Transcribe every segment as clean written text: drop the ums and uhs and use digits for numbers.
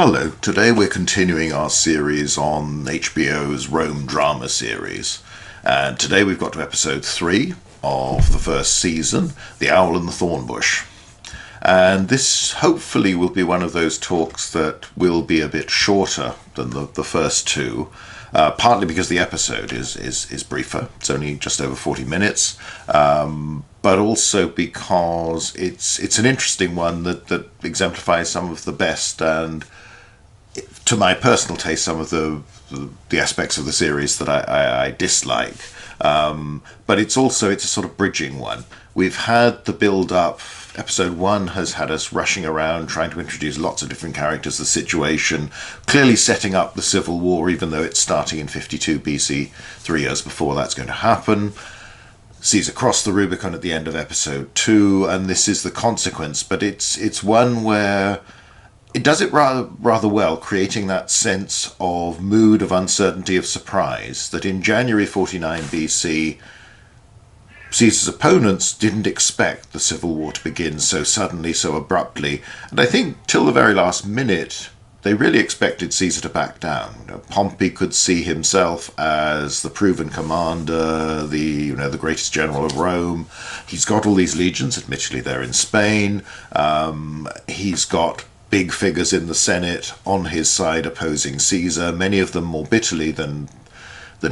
Hello, today we're continuing our series on HBO's Rome drama series. And today we've got to episode 3 of the first season, The Owl and the Thorn Bush. And this hopefully will be one of those talks that will be a bit shorter than the first two, partly because the episode is briefer. It's only just over 40 minutes, but also because it's an interesting one that exemplifies some of the best and, to my personal taste, some of the aspects of the series that I dislike. But it's a sort of bridging one. We've had the build-up. Episode 1 has had us rushing around trying to introduce lots of different characters, the situation, clearly setting up the Civil War, even though it's starting in 52 BC, 3 years before that's going to happen. Caesar crossed the Rubicon at the end of episode 2, and this is the consequence. But it's one where it does it rather well, creating that sense of mood, of uncertainty, of surprise, that in January 49 BC, Caesar's opponents didn't expect the Civil War to begin so suddenly, so abruptly. And I think till the very last minute, they really expected Caesar to back down. Pompey could see himself as the proven commander, the greatest general of Rome. He's got all these legions, admittedly they're in Spain. He's got big figures in the Senate on his side opposing Caesar, many of them more bitterly than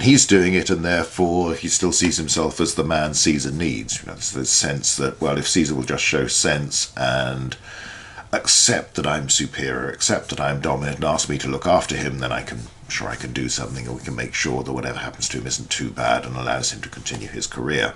he's doing it, and therefore he still sees himself as the man Caesar needs. There's this sense that, well, if Caesar will just show sense and accept that I'm superior, accept that I'm dominant, and ask me to look after him, then I'm sure I can do something, and we can make sure that whatever happens to him isn't too bad and allows him to continue his career.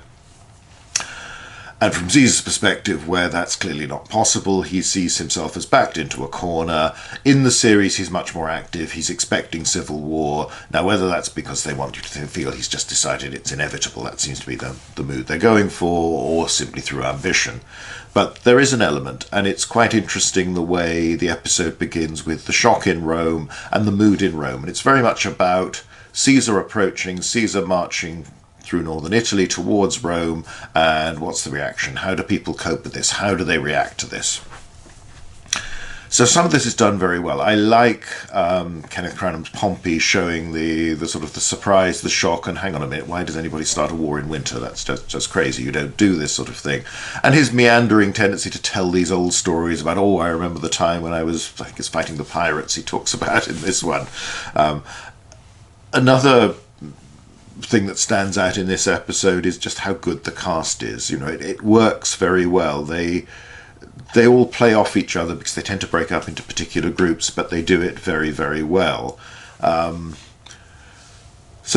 And from Caesar's perspective, where that's clearly not possible, he sees himself as backed into a corner. In the series, he's much more active. He's expecting civil war. Now, whether that's because they want you to feel he's just decided it's inevitable, that seems to be the mood they're going for, or simply through ambition. But there is an element, and it's quite interesting the way the episode begins with the shock in Rome and the mood in Rome. And it's very much about Caesar approaching, Caesar marching through northern Italy towards Rome, and what's the reaction? How do people cope with this? How do they react to this? So some of this is done very well. I like Kenneth Cranham's Pompey showing the sort of the surprise, the shock, and hang on a minute, why does anybody start a war in winter? That's just crazy. You don't do this sort of thing. And his meandering tendency to tell these old stories about, I remember the time when I think it's fighting the pirates, he talks about in this one. Another thing that stands out in this episode is just how good the cast is. It works very well. They all play off each other because they tend to break up into particular groups, but they do it very, very well. So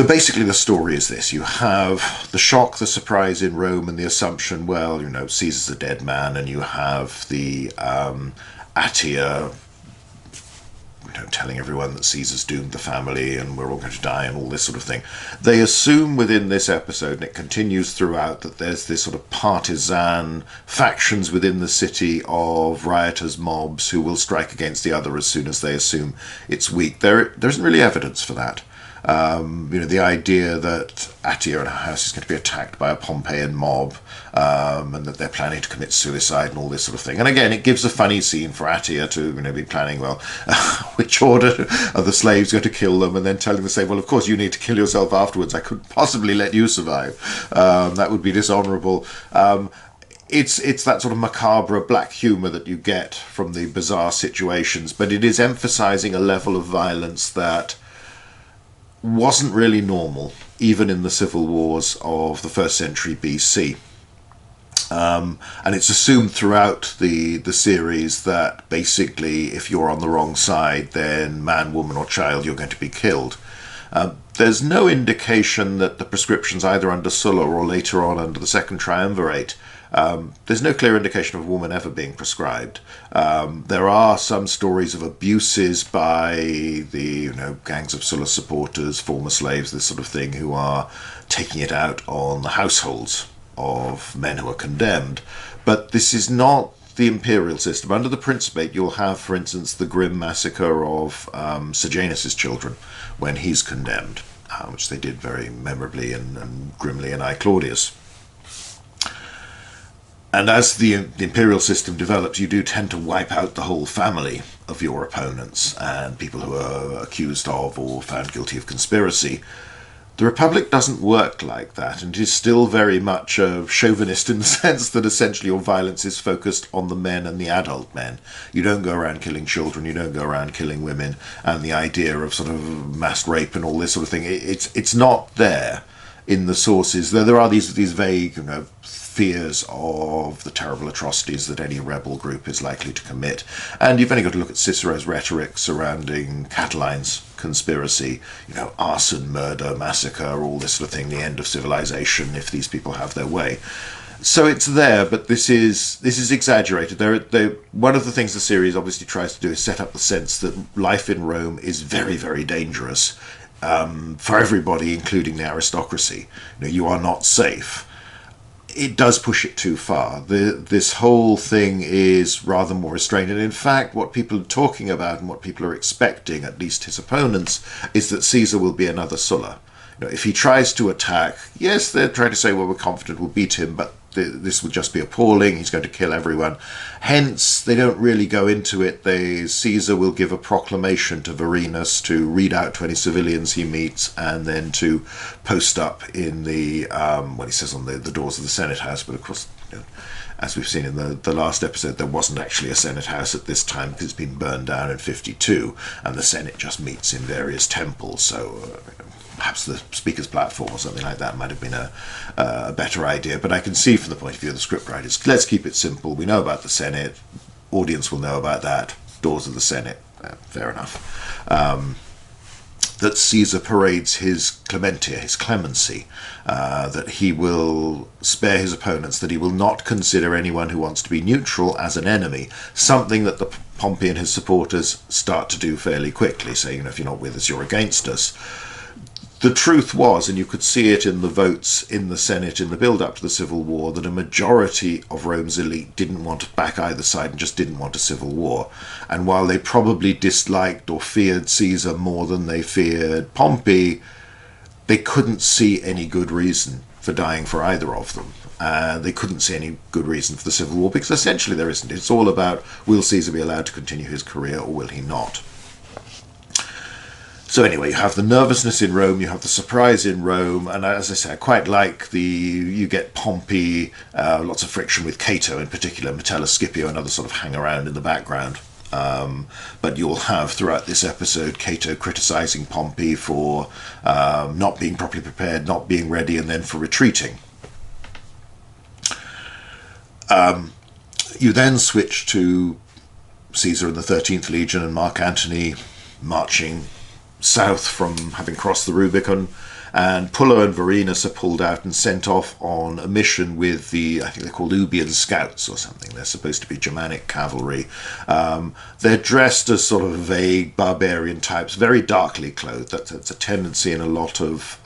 basically the story is this. You have the shock, the surprise in Rome, and the assumption, Caesar's a dead man, and you have the Atia telling everyone that Caesar's doomed the family and we're all going to die and all this sort of thing. They assume within this episode, and it continues throughout, that there's this sort of partisan factions within the city of riotous mobs who will strike against the other as soon as they assume it's weak. There isn't really evidence for that. The idea that Atia and her house is going to be attacked by a Pompeian mob, and that they're planning to commit suicide and all this sort of thing. And again, it gives a funny scene for Atia to be planning, which order are the slaves going to kill them, and then telling the slave, well, of course you need to kill yourself afterwards. I couldn't possibly let you survive. That would be dishonourable. It's that sort of macabre black humour that you get from the bizarre situations, but it is emphasising a level of violence that wasn't really normal, even in the civil wars of the 1st century BC. And it's assumed throughout the series that basically if you're on the wrong side, then man, woman or child, you're going to be killed. There's no indication that the prescriptions either under Sulla or later on under the Second Triumvirate, there's no clear indication of a woman ever being prescribed. There are some stories of abuses by the gangs of Sulla supporters, former slaves, this sort of thing, who are taking it out on the households of men who are condemned. But this is not the imperial system. Under the Principate, you'll have, for instance, the grim massacre of Sejanus's children when he's condemned, which they did very memorably and grimly in I Claudius. And as the imperial system develops, you do tend to wipe out the whole family. of your opponents and people who are accused of or found guilty of conspiracy. The Republic doesn't work like that, and it is still very much a chauvinist in the sense that essentially your violence is focused on the men and the adult men. You don't go around killing children, you don't go around killing women, and the idea of sort of mass rape and all this sort of thing, it's not there in the sources. There are these vague, fears of the terrible atrocities that any rebel group is likely to commit. And you've only got to look at Cicero's rhetoric surrounding Catiline's conspiracy, arson, murder, massacre, all this sort of thing, the end of civilization if these people have their way. So it's there, but this is exaggerated. One of the things the series obviously tries to do is set up the sense that life in Rome is very, very dangerous for everybody, including the aristocracy. You are not safe. It does push it too far. This whole thing is rather more restrained. And in fact, what people are talking about and what people are expecting, at least his opponents, is that Caesar will be another Sulla. If he tries to attack, yes, they're trying to say, well, we're confident we'll beat him, but this will just be appalling. He's going to kill everyone. Hence, they don't really go into it. Caesar will give a proclamation to Vorenus to read out to any civilians he meets, and then to post up in the what he says on the doors of the Senate House. But of course, as we've seen in the last episode, there wasn't actually a Senate House at this time because it's been burned down in 52, and the Senate just meets in various temples. So perhaps the speaker's platform or something like that might have been a better idea. But I can see from the point of view of the scriptwriters, let's keep it simple. We know about the Senate. Audience will know about that. Doors of the Senate. Fair enough. That Caesar parades his clementia, his clemency, that he will spare his opponents, that he will not consider anyone who wants to be neutral as an enemy, something that the Pompey and his supporters start to do fairly quickly, saying, if you're not with us, you're against us. The truth was, and you could see it in the votes in the Senate in the build-up to the Civil War, that a majority of Rome's elite didn't want to back either side and just didn't want a civil war. And while they probably disliked or feared Caesar more than they feared Pompey, they couldn't see any good reason for dying for either of them. They couldn't see any good reason for the Civil War, because essentially there isn't. It's all about, will Caesar be allowed to continue his career or will he not? So anyway, you have the nervousness in Rome, you have the surprise in Rome, and as I say, I quite like you get Pompey, lots of friction with Cato in particular, Metellus Scipio and others sort of hang around in the background. But you'll have throughout this episode Cato criticising Pompey for not being properly prepared, not being ready, and then for retreating. You then switch to Caesar and the 13th Legion and Mark Antony marching south from having crossed the Rubicon, and Pullo and Vorenus are pulled out and sent off on a mission with I think they're called Ubian scouts or something. They're supposed to be Germanic cavalry. They're dressed as sort of vague barbarian types, very darkly clothed. That's a tendency in a lot of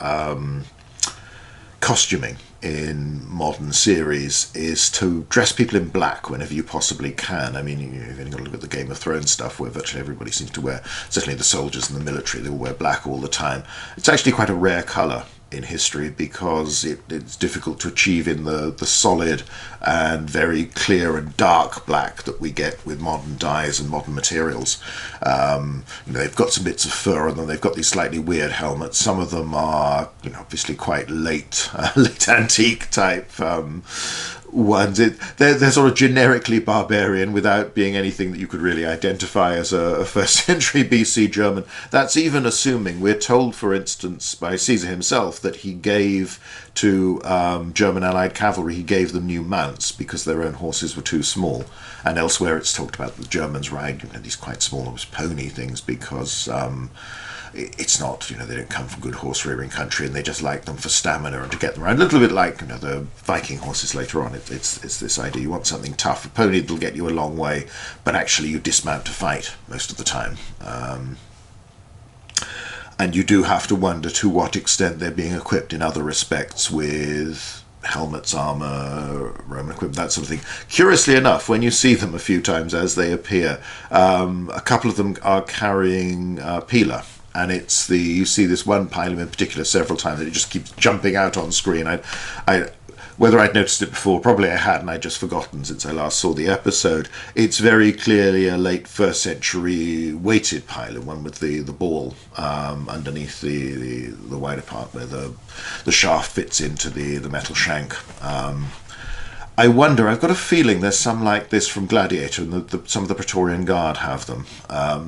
costuming in modern series, is to dress people in black whenever you possibly can. I mean, you've only got to look at the Game of Thrones stuff where virtually everybody seems to wear, certainly the soldiers in the military, they all wear black all the time. It's actually quite a rare colour in history because it's difficult to achieve in the solid and very clear and dark black that we get with modern dyes and modern materials. They've got some bits of fur and then they've got these slightly weird helmets. Some of them are obviously quite late antique type ones. They're sort of generically barbarian without being anything that you could really identify as a first century BC German. That's even assuming, we're told for instance by Caesar himself that he gave to German allied cavalry, he gave them new mounts because their own horses were too small. And elsewhere it's talked about the Germans ride these quite small pony things because it's not, they don't come from good horse rearing country and they just like them for stamina and to get them around. A little bit like, the Viking horses later on. It's this idea, you want something tough. A pony that'll get you a long way, but actually you dismount to fight most of the time. And you do have to wonder to what extent they're being equipped in other respects with helmets, armour, Roman equipment, that sort of thing. Curiously enough, when you see them a few times as they appear, a couple of them are carrying pila. And you see this one pilum in particular several times, and it just keeps jumping out on screen. whether I'd noticed it before, probably I had, and I'd just forgotten since I last saw the episode. It's very clearly a late 1st century weighted pilot, one with the ball underneath the wider part where the shaft fits into the metal shank. I wonder, I've got a feeling there's some like this from Gladiator, and some of the Praetorian Guard have them.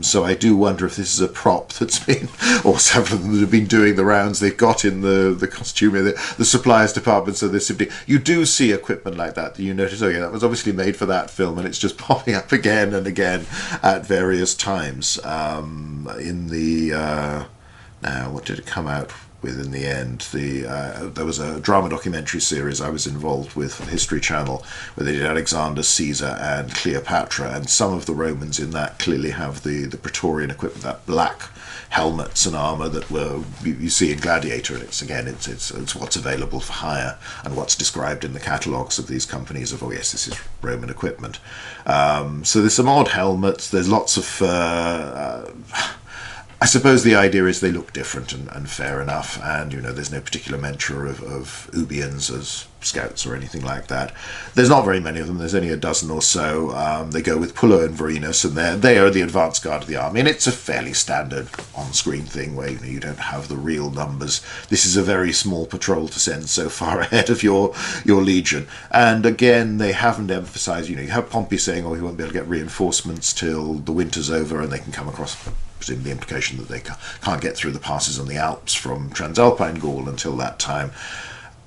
So I do wonder if this is a prop that's been, or several of them that have been doing the rounds they've got in the costume, the suppliers department, so they're simply, you do see equipment like that you notice, oh yeah, that was obviously made for that film, and it's just popping up again and again at various times. In the, now, what did it come out with in the end? There was a drama documentary series I was involved with for the History Channel where they did Alexander, Caesar and Cleopatra, and some of the Romans in that clearly have the Praetorian equipment, that black helmets and armour that you see in Gladiator, and it's what's available for hire and what's described in the catalogues of these companies of, oh yes, this is Roman equipment. So there's some odd helmets, there's lots of I suppose the idea is they look different, and fair enough, and there's no particular mention of Ubians as scouts or anything like that. There's not very many of them, there's only a dozen or so. They go with Pullo and Vorenus, and they are the advance guard of the army, and it's a fairly standard on-screen thing where you don't have the real numbers. This is a very small patrol to send so far ahead of your legion, and again they haven't emphasised, you have Pompey saying, oh, he won't be able to get reinforcements till the winter's over and they can come across, presumably the implication that they can't get through the passes on the Alps from Transalpine Gaul until that time.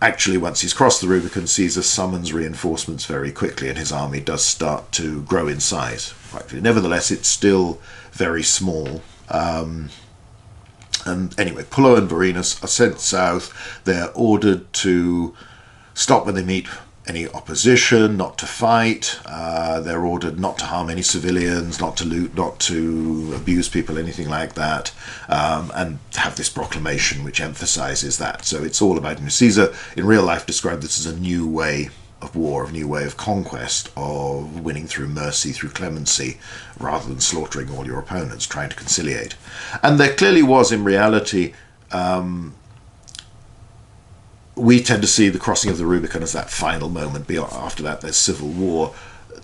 Actually, once he's crossed the Rubicon, Caesar summons reinforcements very quickly, and his army does start to grow in size. Nevertheless, it's still very small. And anyway, Pullo and Vorenus are sent south. They're ordered to stop when they meet any opposition, not to fight. They're ordered not to harm any civilians, not to loot, not to abuse people, anything like that, and have this proclamation which emphasizes that. So it's all about, Caesar in real life described this as a new way of war, a new way of conquest, of winning through mercy, through clemency, rather than slaughtering all your opponents, trying to conciliate. And there clearly was, in reality, we tend to see the crossing of the Rubicon as that final moment. After that, there's civil war.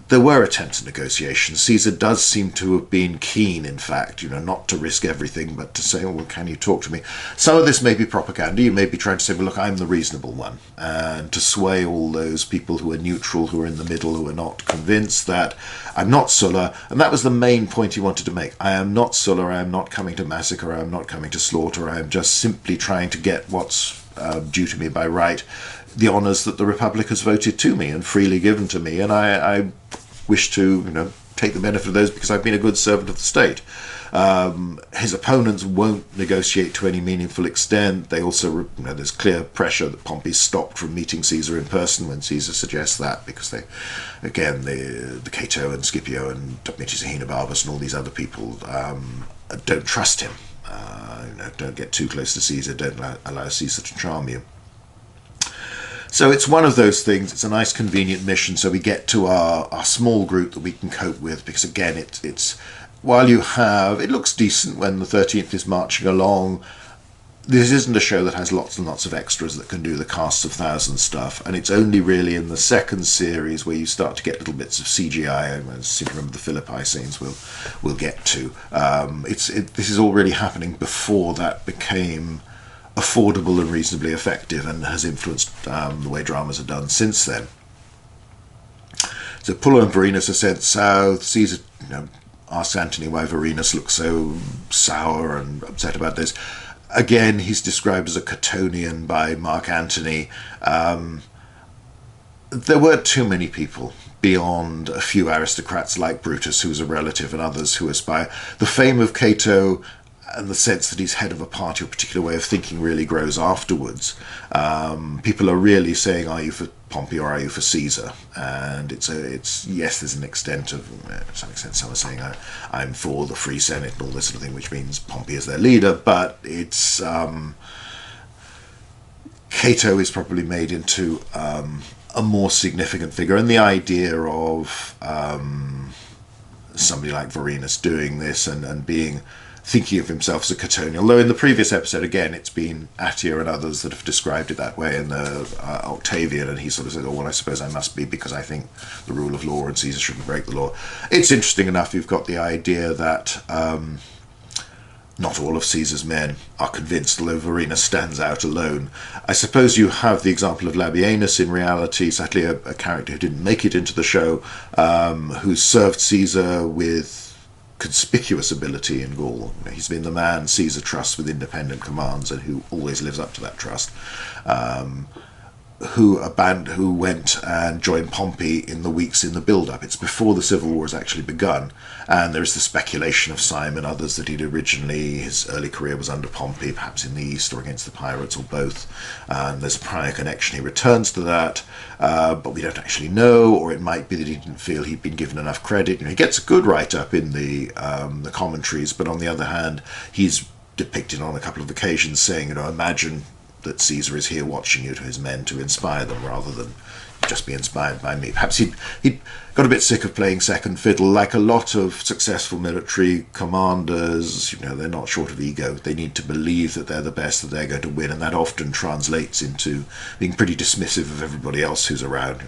There were attempts at negotiation. Caesar does seem to have been keen, in fact, not to risk everything, but to say, oh, well, can you talk to me? Some of this may be propaganda. You may be trying to say, well, look, I'm the reasonable one. And to sway all those people who are neutral, who are in the middle, who are not convinced that I'm not Sulla. And that was the main point he wanted to make. I am not Sulla. I am not coming to massacre. I am not coming to slaughter. I am just simply trying to get what's due to me by right, the honours that the Republic has voted to me and freely given to me, and I wish to take the benefit of those because I've been a good servant of the state. His opponents won't negotiate to any meaningful extent. They also, there's clear pressure that Pompey's stopped from meeting Caesar in person when Caesar suggests that, because they, again, the Cato and Scipio and Domitius Ahenobarbus and all these other people don't trust him. Don't get too close to Caesar, don't allow Caesar to charm you. So it's one of those things. It's a nice convenient mission, so we get to our small group that we can cope with, because again it's while you have, it looks decent when the 13th is marching along. This isn't a show that has lots and lots of extras that can do the casts of thousands stuff, and it's only really in the second series where you start to get little bits of CGI. I seem to remember the Philippi scenes we'll get to. This is all really happening before that became affordable and reasonably effective, and has influenced the way dramas are done since then. So Pullo and Vorenus are sent south. Caesar asks Antony why Vorenus looks so sour and upset about this. Again, he's described as a Catonian by Mark Antony. There weren't too many people beyond a few aristocrats like Brutus, who was a relative, and others who aspire. The fame of Cato and the sense that he's head of a party or a particular way of thinking really grows afterwards. People are really saying, are you for Pompey or are you for Caesar? And it's yes, there's an extent of, to some extent, some are saying I'm for the Free Senate and all this sort of thing, which means Pompey is their leader, but it's Cato is probably made into a more significant figure, and the idea of somebody like Vorenus doing this and being thinking of himself as a Catonian. Although in the previous episode, again, it's been Atia and others that have described it that way in the Octavian, and he sort of said, oh, well, I suppose I must be because I think the rule of law and Caesar shouldn't break the law. It's interesting enough, you've got the idea that not all of Caesar's men are convinced, although Vorenus stands out alone. I suppose you have the example of Labienus in reality, sadly a character who didn't make it into the show, who served Caesar with conspicuous ability in Gaul. He's been the man Caesar trusts with independent commands and who always lives up to that trust. Who went and joined Pompey in the weeks in the build-up. It's before the civil war has actually begun, and there's the speculation of Simon, others, that his early career was under Pompey, perhaps in the east or against the pirates or both, and there's a prior connection. He returns to that, but we don't actually know, or it might be that he didn't feel he'd been given enough credit. He gets a good write-up in the commentaries, but on the other hand, he's depicted on a couple of occasions saying, imagine that Caesar is here watching you, to his men, to inspire them rather than just be inspired by me. Perhaps he'd got a bit sick of playing second fiddle. Like a lot of successful military commanders, they're not short of ego. They need to believe that they're the best, that they're going to win, and that often translates into being pretty dismissive of everybody else who's around.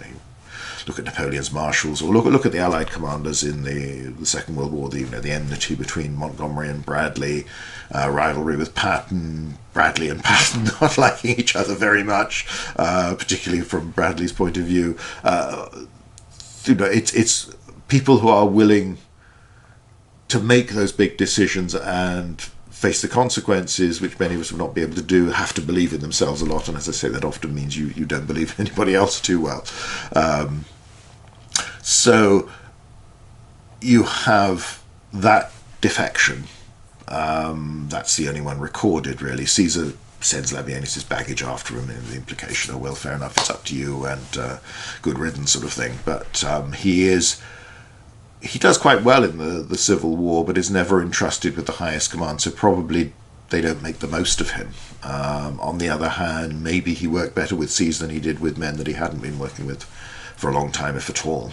Look at Napoleon's marshals, or look at the Allied commanders in the Second World War. The enmity between Montgomery and Bradley, rivalry with Patton, Bradley and Patton not liking each other very much, particularly from Bradley's point of view. It's people who are willing to make those big decisions and face the consequences, which many of us will not be able to do, have to believe in themselves a lot. And as I say, that often means you don't believe in anybody else too well. So you have that defection. That's the only one recorded, really. Caesar sends Labienus' baggage after him, and the implication, oh, well, fair enough, it's up to you, and good riddance sort of thing. But he does quite well in the Civil War, but is never entrusted with the highest command, so probably they don't make the most of him. On the other hand, maybe he worked better with Caesar than he did with men that he hadn't been working with for a long time, if at all.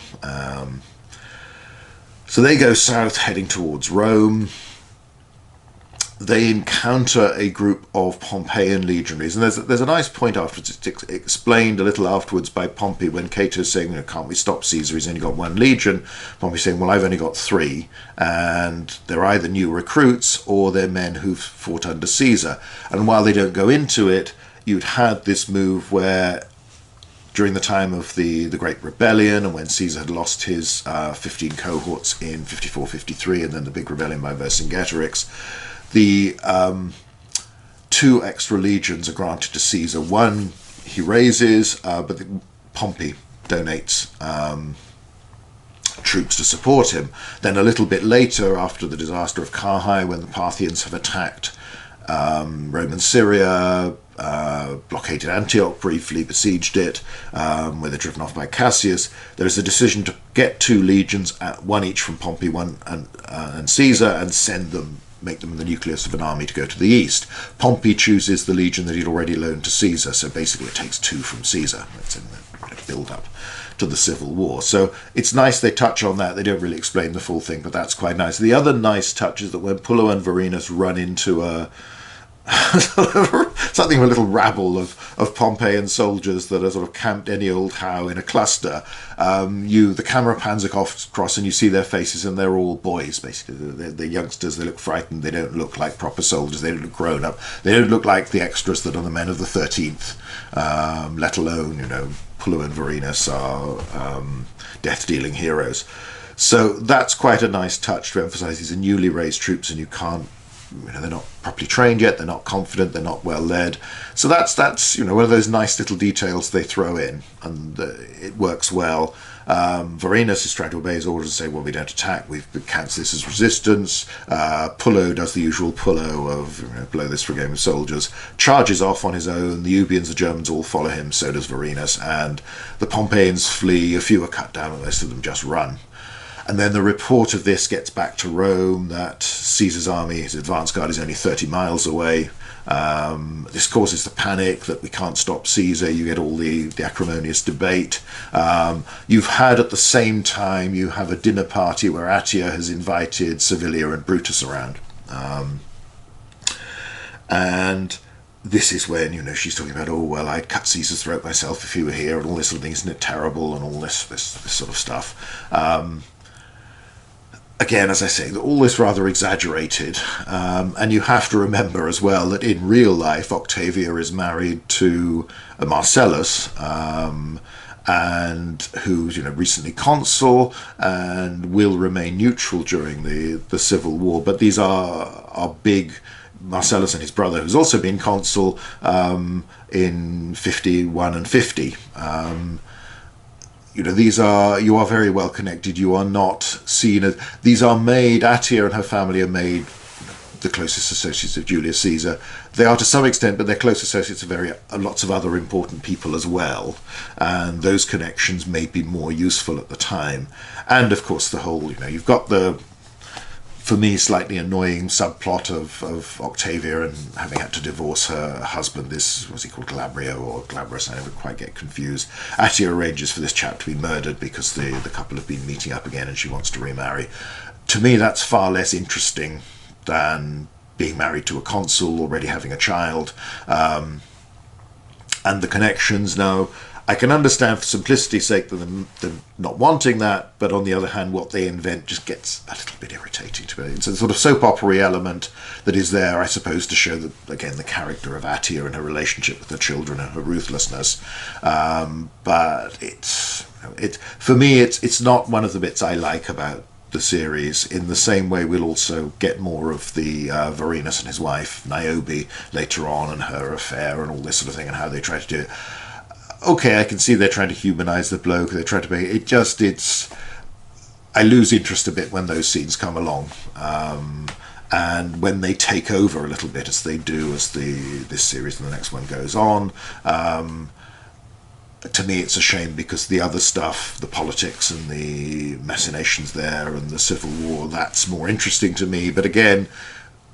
So they go south, heading towards Rome. They encounter a group of Pompeian legionaries, and there's a nice point afterwards. It's explained a little afterwards by Pompey when Cato's saying, can't we stop Caesar? He's only got one legion. Pompey's saying, well, I've only got 3, and they're either new recruits or they're men who've fought under Caesar. And while they don't go into it, you'd had this move where, during the time of the Great Rebellion, and when Caesar had lost his 15 cohorts in 54-53, and then the big rebellion by Vercingetorix, the 2 extra legions are granted to Caesar. One he raises, but Pompey donates troops to support him. Then a little bit later, after the disaster of Carrhae, when the Parthians have attacked Roman Syria, blockaded Antioch briefly, besieged it, where they're driven off by Cassius, there is a decision to get 2 legions, one each from Pompey, one and Caesar, and make them the nucleus of an army to go to the east. Pompey chooses the legion that he'd already loaned to Caesar, so basically it takes 2 from Caesar. It's in the build-up to the Civil War. So it's nice they touch on that. They don't really explain the full thing, but that's quite nice. The other nice touch is that when Pullo and Vorenus run into something of a little rabble of Pompeian soldiers that are sort of camped any old how in a cluster, the camera pans across and you see their faces, and they're all boys, basically. They're youngsters. They look frightened. They don't look like proper soldiers. They don't look grown up. They don't look like the extras that are the men of the 13th, let alone, Pullo and Vorenus are death-dealing heroes. So that's quite a nice touch to emphasize these are newly raised troops, and you can't, they're not properly trained yet, they're not confident, they're not well led. So that's one of those nice little details they throw in, and it works well. Vorenus is trying to obey his orders and say, well, we don't attack, we've counts this as resistance. Pullo does the usual Pullo of blow this for a game of soldiers, charges off on his own. The Ubians, the Germans, all follow him, so does Vorenus, and the Pompeians flee. A few are cut down, and most of them just run. And then the report of this gets back to Rome, that Caesar's army, his advance guard, is only 30 miles away. This causes the panic that we can't stop Caesar. You get all the acrimonious debate. You've had, at the same time, you have a dinner party where Atia has invited Servilia and Brutus around. And this is when, she's talking about, oh, well, I'd cut Caesar's throat myself if he were here, and all this sort of thing, isn't it terrible, and all this sort of stuff. Again, as I say, all this rather exaggerated, and you have to remember as well that in real life, Octavia is married to Marcellus, and who's recently consul and will remain neutral during the civil war. But these are big. Marcellus and his brother, who's also been consul in 51 and 50. You are very well connected. You are not seen as, these are made, Atia and her family are made the closest associates of Julius Caesar. They are to some extent, but they're close associates of lots of other important people as well. And those connections may be more useful at the time. And of course the whole, you've got the, for me, slightly annoying subplot of Octavia and having had to divorce her husband, this, what's he called, Glabrio or Glabrus, I never quite get confused. Atia arranges for this chap to be murdered because the couple have been meeting up again and she wants to remarry. To me, that's far less interesting than being married to a consul, already having a child. And the connections now, I can understand for simplicity's sake them not wanting that, but on the other hand, what they invent just gets a little bit irritating to me. It's a sort of soap opera element that is there, I suppose, to show that, again, the character of Atia and her relationship with the children and her ruthlessness. But for me, it's not one of the bits I like about the series. In the same way, we'll also get more of the Vorenus and his wife Niobe later on, and her affair and all this sort of thing, and how they try to do it. Okay, I can see they're trying to humanize the bloke. They're trying to make it. I lose interest a bit when those scenes come along, and when they take over a little bit, as they do as this series and the next one goes on. To me, it's a shame, because the other stuff, the politics and the machinations there and the civil war, that's more interesting to me. But again,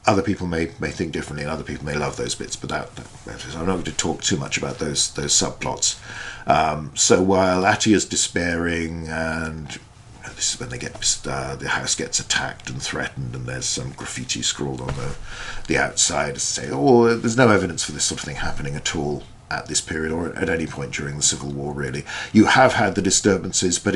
other people may think differently, and other people may love those bits, but I'm not going to talk too much about those subplots. So while Atia's despairing, and this is when they get the house gets attacked and threatened, and there's some graffiti scrawled on the outside to say, oh, there's no evidence for this sort of thing happening at all at this period or at any point during the Civil War, really. You have had the disturbances, but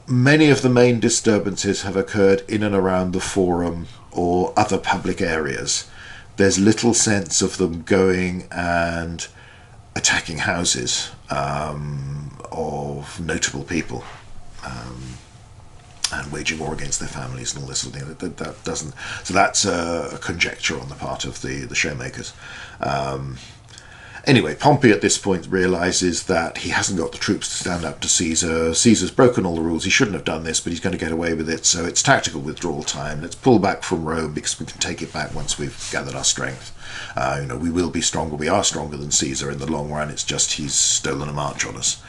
many of the main disturbances have occurred in and around the Forum or other public areas. There's little sense of them going and attacking houses of notable people and waging war against their families and all this sort of thing. That doesn't. So that's a conjecture on the part of the showmakers. Anyway, Pompey at this point realises that he hasn't got the troops to stand up to Caesar. Caesar's broken all the rules. He shouldn't have done this, but he's going to get away with it. So it's tactical withdrawal time. Let's pull back from Rome, because we can take it back once we've gathered our strength. We will be stronger. We are stronger than Caesar in the long run. It's just he's stolen a march on us,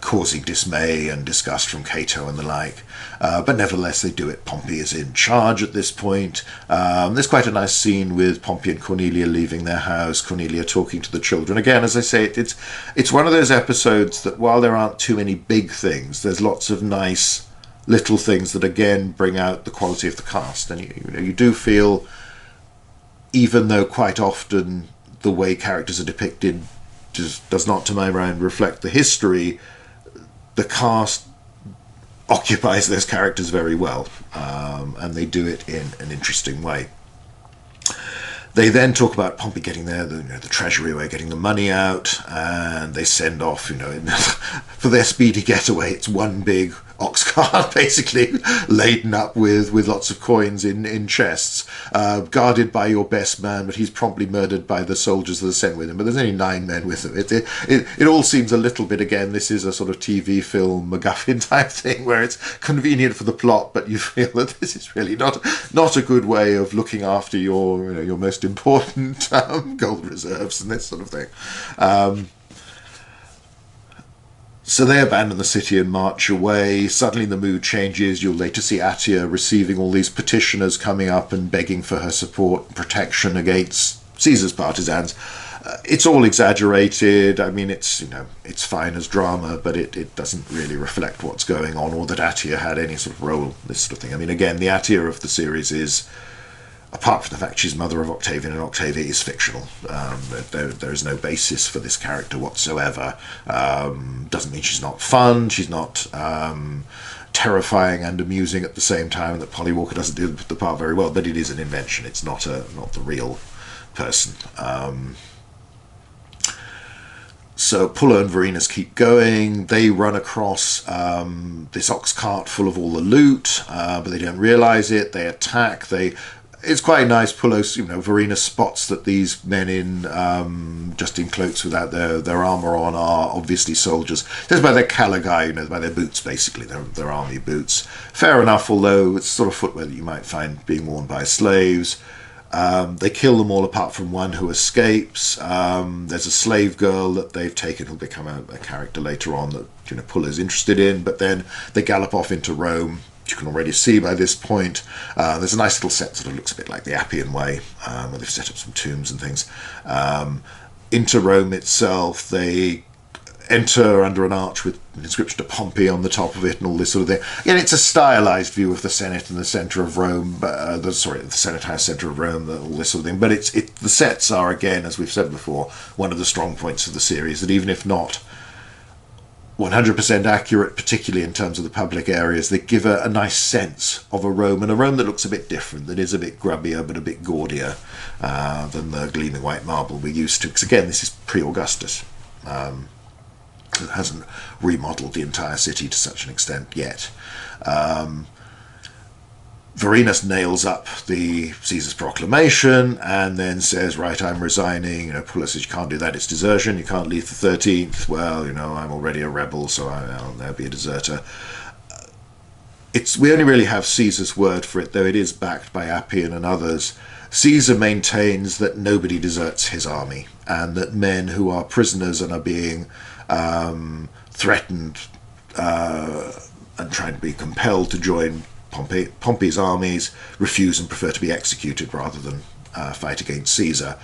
causing dismay and disgust from Cato and the like. But nevertheless, they do it. Pompey is in charge at this point. There's quite a nice scene with Pompey and Cornelia leaving their house, Cornelia talking to the children. Again, as I say, it's one of those episodes that, while there aren't too many big things, there's lots of nice little things that, again, bring out the quality of the cast. And you do feel, even though quite often the way characters are depicted just does not, to my mind, reflect the history, the cast occupies those characters very well, and they do it in an interesting way. They then talk about Pompey getting there, the treasury way, getting the money out, and they send off, for their speedy getaway. It's one big ox cart, basically, laden up with lots of coins in chests, guarded by your best man, but he's promptly murdered by the soldiers that are sent with him. But there's only 9 men with him. It all seems a little bit, again, this is a sort of TV film MacGuffin type thing, where it's convenient for the plot, but you feel that this is really not a good way of looking after your most important gold reserves and this sort of thing. So they abandon the city and march away. Suddenly the mood changes. You'll later see Atia receiving all these petitioners coming up and begging for her support and protection against Caesar's partisans. It's all exaggerated. I mean, it's, you know, it's fine as drama, but it doesn't really reflect what's going on, or that Atia had any sort of role, this sort of thing. I mean, again, the Atia of the series is, apart from the fact she's mother of Octavian, and Octavia is fictional. There is no basis for this character whatsoever. Doesn't mean she's not fun, she's not terrifying and amusing at the same time, that Polly Walker doesn't do the part very well, but it is an invention. It's not the real person. So Pullo and Vorenus keep going. They run across this ox cart full of all the loot, but they don't realise it. They attack. It's quite nice. Pullo, you know, Vorenus spots that these men just in cloaks without their armour on are obviously soldiers. Just by their caligae, you know, by their boots, basically, their army boots. Fair enough, although it's sort of footwear that you might find being worn by slaves. They kill them all apart from one who escapes. There's a slave girl that they've taken who'll become a character later on that, you know, Pullo's interested in, but then they gallop off into Rome. You can already see by this point. There's a nice little set that looks a bit like the Appian Way, where they've set up some tombs and things. Into Rome itself, they enter under an arch with an inscription to Pompey on the top of it and all this sort of thing. Again, it's a stylized view of the Senate and the centre of Rome, the Senate House centre of Rome, all this sort of thing. But the sets are, again, as we've said before, one of the strong points of the series, that even if not 100% accurate, particularly in terms of the public areas, they give a nice sense of a Rome, and a Rome that looks a bit different, that is a bit grubbier but a bit gaudier than the gleaming white marble we're used to. Because again, this is pre-Augustus. It hasn't remodeled the entire city to such an extent yet. Vorenus nails up the Caesar's proclamation and then says, right, I'm resigning. You know, Pullo says, you can't do that, it's desertion, you can't leave the 13th. Well, you know, I'm already a rebel, so I'll now be a deserter. We only really have Caesar's word for it, though it is backed by Appian and others. Caesar maintains that nobody deserts his army, and that men who are prisoners and are being threatened and trying to be compelled to join Pompey's armies refuse and prefer to be executed rather than fight against Caesar.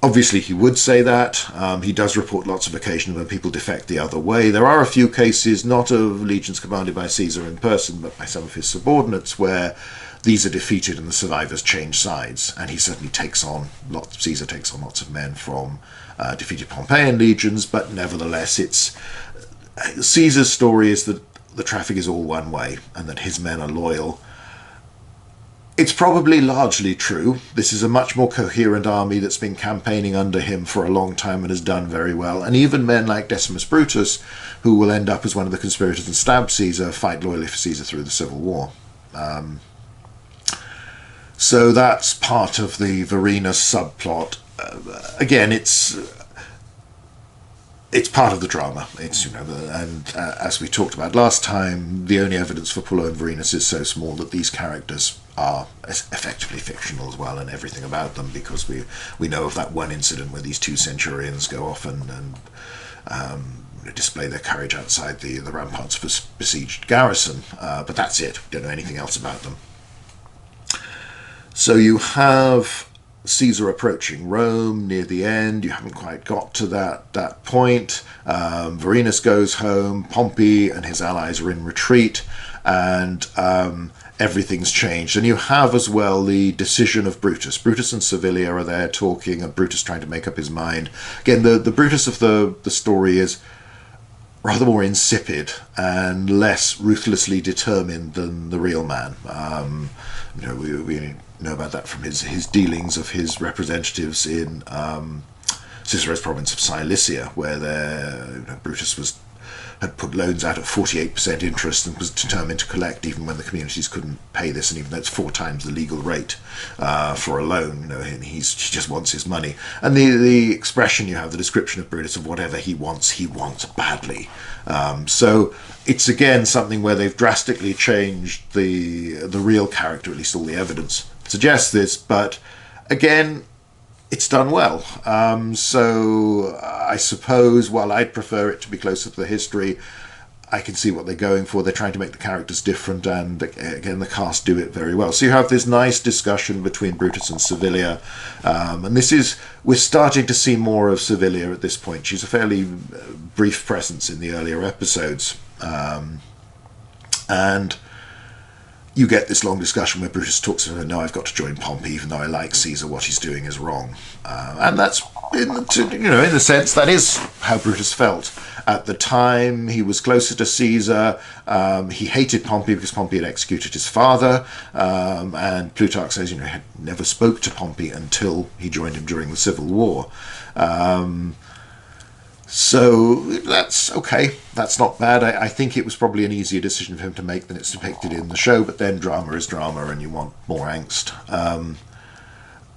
Obviously he would say that. He does report lots of occasions when people defect the other way. There are a few cases, not of legions commanded by Caesar in person, but by some of his subordinates, where these are defeated and the survivors change sides. And he certainly Caesar takes on lots of men from defeated Pompeian legions, but nevertheless Caesar's story is that the traffic is all one way and that his men are loyal. It's probably largely true. This is a much more coherent army that's been campaigning under him for a long time and has done very well. And even men like Decimus Brutus, who will end up as one of the conspirators and stab Caesar, fight loyally for Caesar through the Civil War. So that's part of the Vorenus subplot. Again, it's part of the drama. It's, you know, as we talked about last time, the only evidence for Pullo and Vorenus is so small that these characters are effectively fictional as well, and everything about them, because we know of that one incident where these two centurions go off and display their courage outside the ramparts of a besieged garrison, but that's it. We don't know anything else about them. So you have Caesar approaching Rome near the end. You haven't quite got to that point. Vorenus goes home. Pompey and his allies are in retreat, and everything's changed. And you have as well the decision of Brutus. Brutus and Servilia are there talking, and Brutus trying to make up his mind. Again, the Brutus of the story is rather more insipid and less ruthlessly determined than the real man. You know, we know about that from his dealings of his representatives in Cicero's province of Cilicia, where Brutus had put loans out at 48% interest and was determined to collect even when the communities couldn't pay this, and even though it's 4 times the legal rate for a loan, you know, and he just wants his money. And the expression you have, the description of Brutus of whatever he wants badly. So it's again something where they've drastically changed the real character, at least all the evidence suggests this, but again, it's done well. So I suppose, while I'd prefer it to be closer to the history, I can see what they're going for. They're trying to make the characters different, and again, the cast do it very well. So you have this nice discussion between Brutus and Servilia, and we're starting to see more of Servilia at this point. She's a fairly brief presence in the earlier episodes, and you get this long discussion where Brutus talks to her, no, I've got to join Pompey, even though I like Caesar, what he's doing is wrong. And that's, in a sense, that is how Brutus felt. At the time, he was closer to Caesar. He hated Pompey because Pompey had executed his father. And Plutarch says, he never spoke to Pompey until he joined him during the Civil War. So that's okay. That's not bad. I think it was probably an easier decision for him to make than it's depicted in the show, but then drama is drama and you want more angst.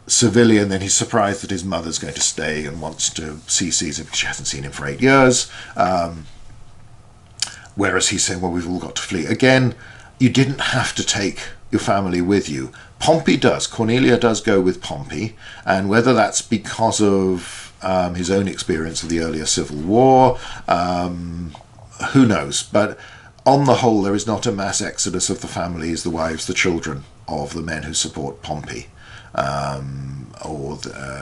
Servilia, and then he's surprised that his mother's going to stay and wants to see Caesar because she hasn't seen him for 8 years. Whereas he's saying, well, we've all got to flee. Again, you didn't have to take your family with you. Pompey does. Cornelia does go with Pompey, and whether that's because of his own experience of the earlier Civil War, who knows? But on the whole, there is not a mass exodus of the families, the wives, the children of the men who support Pompey, or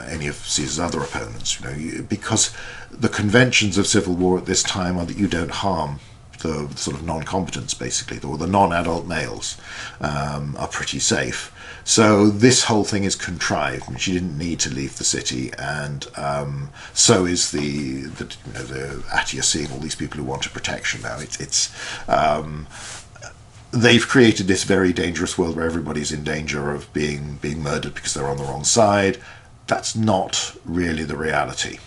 any of Caesar's other opponents. Because the conventions of civil war at this time are that you don't harm the sort of non-combatants, basically, or the non-adult males are pretty safe. So this whole thing is contrived. She didn't need to leave the city, and so is the Atia seeing all these people who wanted protection now. They've created this very dangerous world where everybody's in danger of being murdered because they're on the wrong side. That's not really the reality.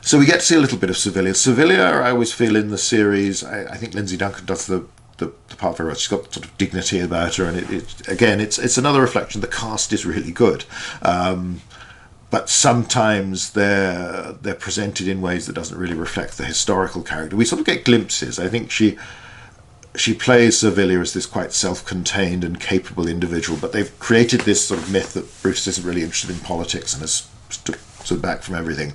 So we get to see a little bit of Servilia. Servilia, I always feel in the series, I think Lindsay Duncan does the part very well. She's got sort of dignity about her, and it's another reflection. The cast is really good, but sometimes they're presented in ways that doesn't really reflect the historical character. We sort of get glimpses. I think she plays Servilia as this quite self-contained and capable individual, but they've created this sort of myth that Brutus isn't really interested in politics and has stood back from everything.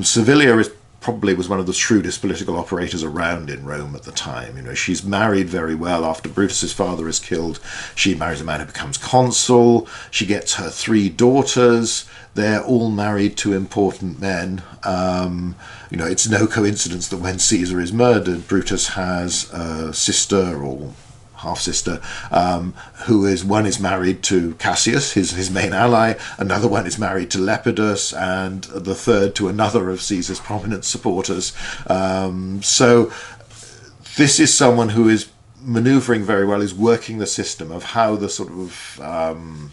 Servilia probably was one of the shrewdest political operators around in Rome at the time. She's married very well. After Brutus's father is killed, she marries a man who becomes consul. She gets her 3 daughters. They're all married to important men. It's no coincidence that when Caesar is murdered, Brutus has a sister or half-sister, one is married to Cassius, his main ally, another one is married to Lepidus, and the third to another of Caesar's prominent supporters. So this is someone who is manoeuvring very well, is working the system of how the sort of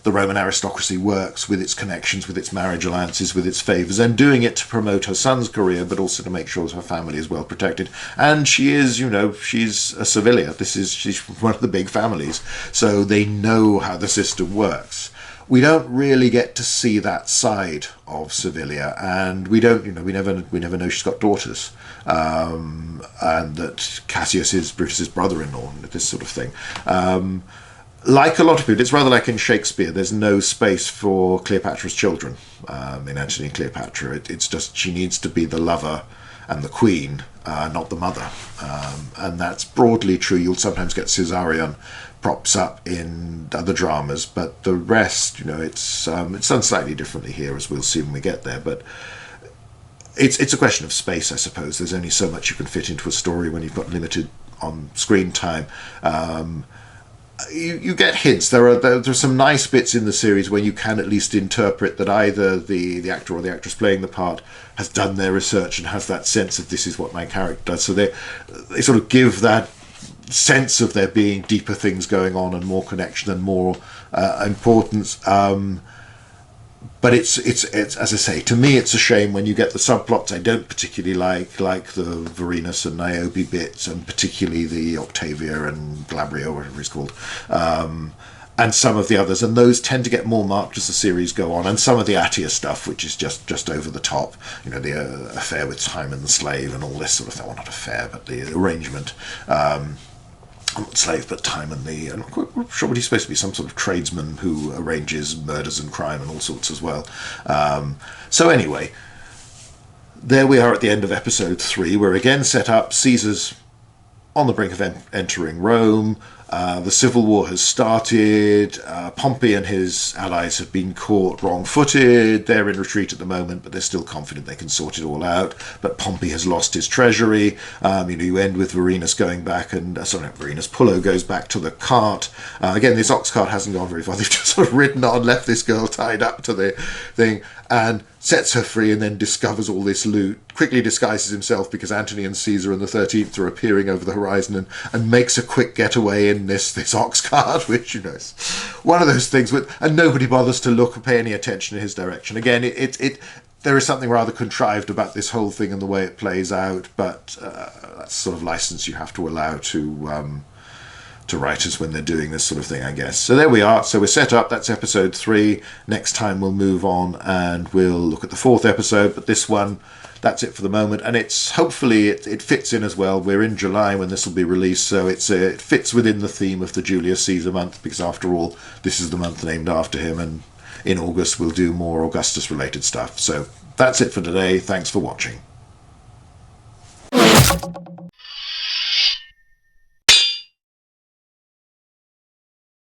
the Roman aristocracy works with its connections, with its marriage alliances, with its favours, and doing it to promote her son's career, but also to make sure that her family is well protected. And she is, she's a Servilia. She's one of the big families, so they know how the system works. We don't really get to see that side of Servilia, and we never know she's got daughters, and that Cassius is Brutus's brother-in-law, this sort of thing. Like a lot of people, it's rather like in Shakespeare, there's no space for Cleopatra's children in Antony and Cleopatra. It's just she needs to be the lover and the queen, not the mother. And that's broadly true. You'll sometimes get Caesarion props up in other dramas, but the rest, it's done slightly differently here, as we'll see when we get there. But it's a question of space, I suppose. There's only so much you can fit into a story when you've got limited on screen time. You get hints. There are some nice bits in the series where you can at least interpret that either the actor or the actress playing the part has done their research and has that sense of this is what my character does. So they sort of give that sense of there being deeper things going on and more connection and more importance. But it's as I say, to me it's a shame when you get the subplots I don't particularly like the Vorenus and Niobe bits, and particularly the Octavia and Glabrio, whatever it's called, and some of the others, and those tend to get more marked as the series go on, and some of the Atia stuff, which is just over the top, the affair with Timon the slave and all this sort of thing. Well, not affair, but the arrangement. Not slave, but Timon I'm not quite sure what he's supposed to be, some sort of tradesman who arranges murders and crime and all sorts as well. So anyway, There we are at the end of episode 3. We're again set up. Caesar's on the brink of entering Rome. The civil war has started. Pompey and his allies have been caught wrong-footed. They're in retreat at the moment, but they're still confident they can sort it all out. But Pompey has lost his treasury. You end with Vorenus going back, and Vorenus Pullo goes back to the cart. Again, this ox cart hasn't gone very far. They've just sort of ridden on, left this girl tied up to the thing, and sets her free, and then discovers all this loot, quickly disguises himself because Antony and Caesar and the 13th are appearing over the horizon, and makes a quick getaway in this ox cart, which, is one of those things, and nobody bothers to look or pay any attention in his direction. Again, there is something rather contrived about this whole thing and the way it plays out, but that's sort of license you have to allow to writers when they're doing this sort of thing, I guess. So there we are. So we're set up. That's episode 3. Next time we'll move on and we'll look at the 4th episode. But this one, that's it for the moment. And it's hopefully it fits in as well. We're in July when this will be released, so it fits within the theme of the Julius Caesar month, because after all, this is the month named after him. And in August we'll do more Augustus related stuff. So that's it for today. Thanks for watching.